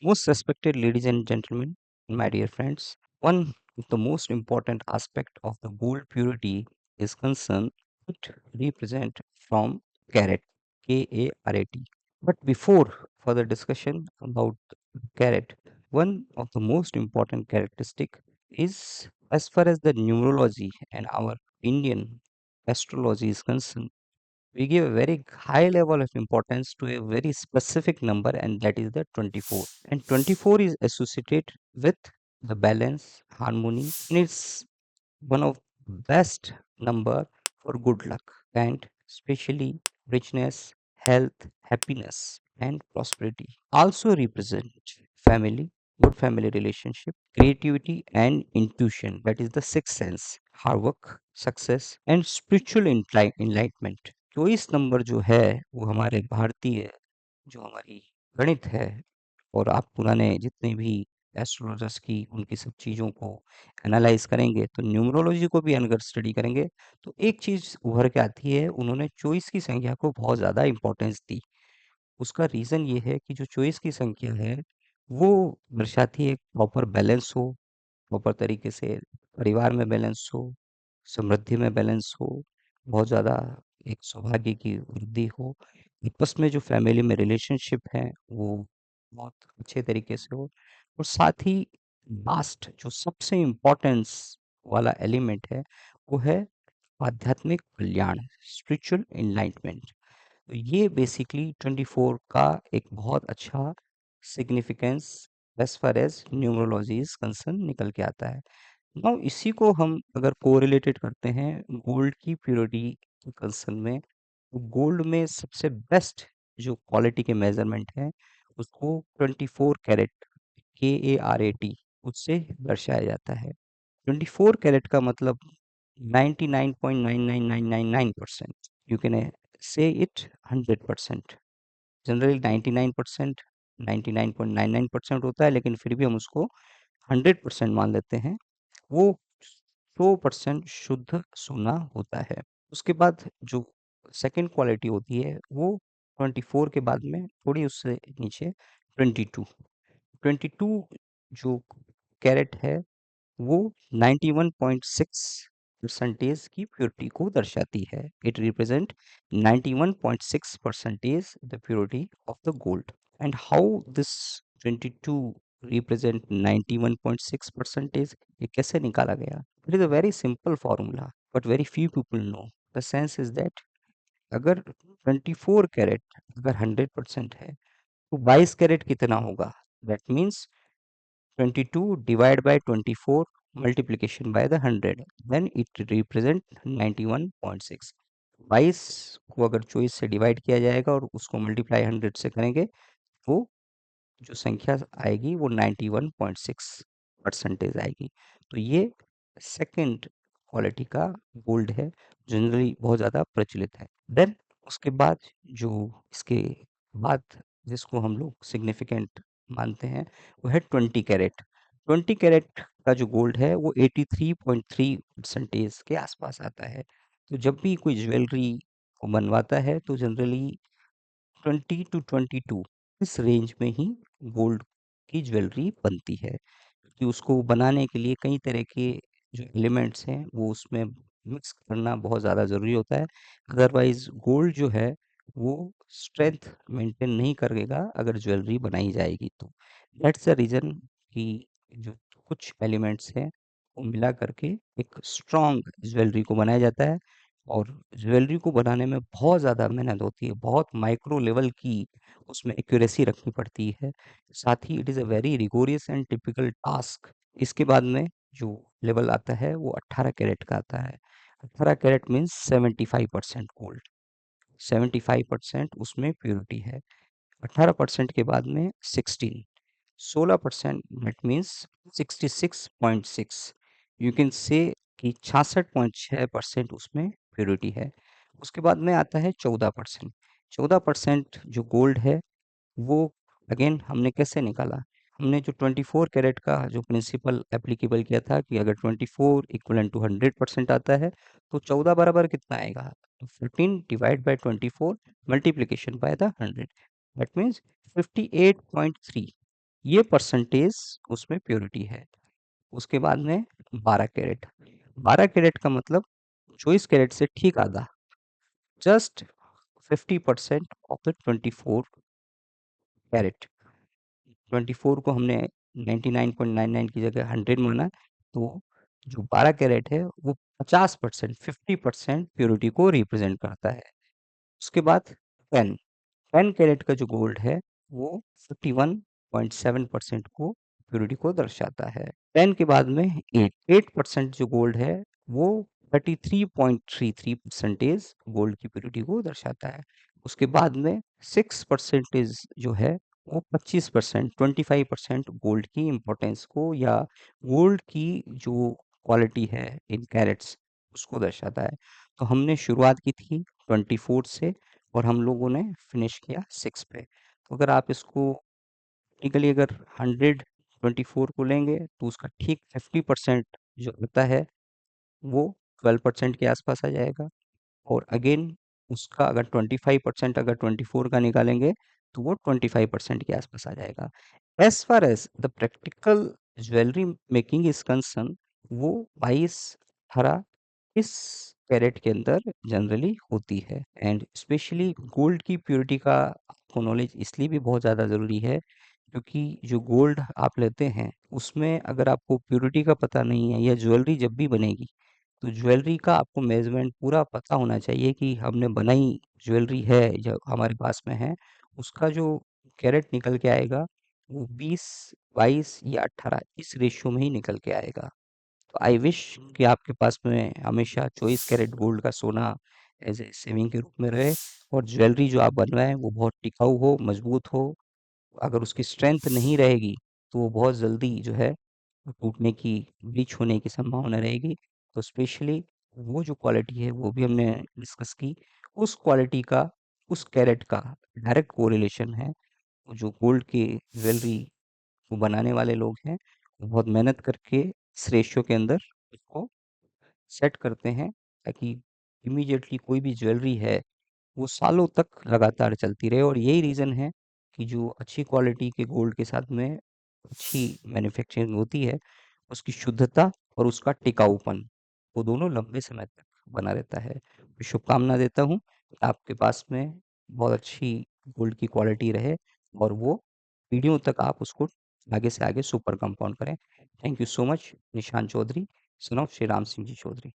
Most respected ladies and gentlemen, my dear friends, one of the most important aspect of the gold purity is concerned it represent from carat, K-A-R-A-T. But before further discussion about carat, one of the most important characteristic is as far as the numerology and our Indian astrology is concerned, we give a very high level of importance to a very specific number, and that is the 24. And 24 is associated with the balance, harmony, and it's one of best number for good luck and especially richness, health, happiness, and prosperity. Also represent family, good family relationship, creativity and intuition. That is the sixth sense, hard work, success, and spiritual enlightenment. तो इस number जो है वो हमारे भारतीय जो हमारी गणित है और आप पुराने जितने भी एस्ट्रोलॉजर्स की उनकी सब चीज़ों को एनालाइज करेंगे तो न्यूमरोलॉजी को भी अगर स्टडी करेंगे तो एक चीज़ उभर के आती है, उन्होंने चॉइस की संख्या को बहुत ज़्यादा इंपॉर्टेंस दी। उसका रीज़न ये है कि जो चॉइस की संख्या है वो दर्शाती है एक प्रॉपर बैलेंस हो, प्रॉपर तरीके से परिवार में बैलेंस हो, समृद्धि में बैलेंस हो, बहुत ज़्यादा एक सौभाग्य की वृद्धि हो, आपस में जो फैमिली में रिलेशनशिप है वो बहुत अच्छे तरीके से हो और साथ ही लास्ट जो सबसे इम्पोर्टेंस वाला एलिमेंट है वो है आध्यात्मिक कल्याण, स्पिरिचुअल एनलाइटमेंट। तो ये बेसिकली 24 का एक बहुत अच्छा significance as far as numerology is concern निकल के आता है। नाउ इसी को हम अगर कोरिलेटेड करते हैं गोल्ड की प्योरिटी के कंसर्न में, तो गोल्ड में सबसे बेस्ट जो क्वालिटी के मेजरमेंट है उसको 24 कैरेट, K-A-R-A-T, उससे दर्शाया जाता है। 24 कैरेट का मतलब 99.99999%, you can say it 100%। Generally 99%, 99.99% होता है, लेकिन फिर भी हम उसको 100% मान लेते हैं। वो 100% शुद्ध सोना होता है। उसके बाद जो सेकंड क्वालिटी होती है वो 24 के बाद में थोड़ी उससे नीचे 22। 22 जो कैरेट है वो 91.6 परसेंटेज की प्योरिटी को दर्शाती है। It represent 91.6 percentage the purity of the gold. And how this 22 represent 91.6 percentage, ये कैसे निकाला गया? It is a very simple formula but very few people know. The sense is that अगर 24 कैरेट अगर 100% है तो 22 कैरेट कितना होगा? That means 22 divided by 24 multiplication by the 100, then it represent 91.6। 22 को अगर 24 से डिवाइड किया जाएगा और उसको मल्टीप्लाई 100 से करेंगे तो जो संख्या आएगी वो 91.6 परसेंटेज आएगी। तो ये सेकंड क्वालिटी का गोल्ड है, जनरली बहुत ज़्यादा प्रचलित है। देन उसके बाद जो इसके बाद जिसको हम लोग सिग्निफिकेंट मानते हैं वो है 20 कैरेट। 20 कैरेट का जो गोल्ड है वो 83.3 परसेंटेज के आसपास आता है। तो जब भी कोई ज्वेलरी को बनवाता है तो जनरली 20 टू 22 इस रेंज में ही गोल्ड की ज्वेलरी बनती है, क्योंकि उसको बनाने के लिए कई तरह के जो एलिमेंट्स हैं वो उसमें मिक्स करना बहुत ज़्यादा ज़रूरी होता है। अदरवाइज गोल्ड जो है वो स्ट्रेंथ मेंटेन नहीं करेगा अगर ज्वेलरी बनाई जाएगी तो। दैट्स द रीज़न कि जो कुछ एलिमेंट्स हैं वो मिला करके एक स्ट्रॉन्ग ज्वेलरी को बनाया जाता है। और ज्वेलरी को बनाने में बहुत ज़्यादा मेहनत होती है, बहुत माइक्रो लेवल की उसमें एक्यूरेसी रखनी पड़ती है। साथ ही it is a very rigorous and typical task. इसके बाद में जो लेवल आता है वो 18 कैरेट का आता है। 18 कैरेट मीन्स 75% गोल्ड, 75% उसमें प्योरिटी है। 18% के बाद में 16, 16% that means 66.6, you can say कि 66.6% उसमें प्योरिटी है। उसके बाद में आता है 14%। 14% जो गोल्ड है वो अगेन हमने कैसे निकाला? हमने जो 24 कैरेट का जो प्रिंसिपल एप्लीकेबल किया था कि अगर 24 इक्विवेलेंट टू 100% आता है तो 14 बराबर कितना आएगा? तो 15 divide by 24 multiplication by the 100, that means 58.3। ये परसेंटेज उसमें प्योरिटी है। उसके बाद में 12 कैरेट। 12 कैरेट का मतलब 24 कैरेट से ठीक आधा, जस्ट 50% ऑफ द 24 कैरेट। 24 को हमने 99.99 की जगह 100 माना, तो जो 12 कैरेट है वो 50%, 50% प्योरिटी को रिप्रेजेंट करता है। उसके बाद 10 10 कैरेट का जो गोल्ड है वो 51.7% को प्योरिटी को दर्शाता है। 10 के बाद में 8% जो गोल्ड है वो 33.33 परसेंटेज गोल्ड की प्योरिटी को दर्शाता है। उसके बाद में 6 परसेंटेज जो है वो 25%, 25% गोल्ड की इंपॉर्टेंस को या गोल्ड की जो क्वालिटी है इन कैरेट्स उसको दर्शाता है। तो हमने शुरुआत की थी 24 से और हम लोगों ने फिनिश किया 6 पे। तो अगर आप इसको टेक्निकली अगर 124 को लेंगे तो उसका ठीक 50% जो होता है वो 12% के आसपास आ जाएगा, और अगेन उसका अगर 25% अगर 24 का निकालेंगे तो वो 25% के आसपास आ जाएगा। As far as the practical jewellery making is concern, वो 22-18 इस कैरेट के अंदर जनरली होती है। एंड स्पेशली गोल्ड की प्योरिटी का आपको नॉलेज इसलिए भी बहुत ज़्यादा ज़रूरी है क्योंकि जो गोल्ड आप लेते हैं उसमें अगर आपको प्योरिटी का पता नहीं है, या ज्वेलरी जब भी बनेगी तो ज्वेलरी का आपको मेजरमेंट पूरा पता होना चाहिए कि हमने बनाई ज्वेलरी है जो हमारे पास में है, उसका जो कैरेट निकल के आएगा वो 20, 22 या 18 इस रेशियो में ही निकल के आएगा। तो आई विश कि आपके पास में हमेशा 24 कैरेट गोल्ड का सोना एज ए सेविंग के रूप में रहे, और ज्वेलरी जो आप बनवाएं वो बहुत टिकाऊ हो, मजबूत हो। अगर उसकी स्ट्रेंथ नहीं रहेगी तो वो बहुत जल्दी जो है टूटने की, ब्लीच होने की संभावना रहेगी। तो स्पेशली वो जो क्वालिटी है वो भी हमने डिस्कस की, उस क्वालिटी का, उस कैरेट का डायरेक्ट कोरिलेशन है। वो जो गोल्ड की ज्वेलरी वो बनाने वाले लोग हैं वो बहुत मेहनत करके इस रेशियो के अंदर उसको सेट करते हैं, ताकि इमीडिएटली कोई भी ज्वेलरी है वो सालों तक लगातार चलती रहे। और यही रीज़न है कि जो अच्छी क्वालिटी के गोल्ड के साथ में अच्छी मैन्युफैक्चरिंग होती है, उसकी शुद्धता और उसका टिकाऊपन, वो दोनों लंबे समय तक बना रहता है। तो शुभकामना देता हूँ कि आपके पास में बहुत अच्छी गोल्ड की क्वालिटी रहे और वो पीढ़ियों तक आप उसको आगे से आगे सुपर कंपाउंड करें। Thank you so much. Nishan Chaudhary, son of Shri Ram Singh ji Chaudhary.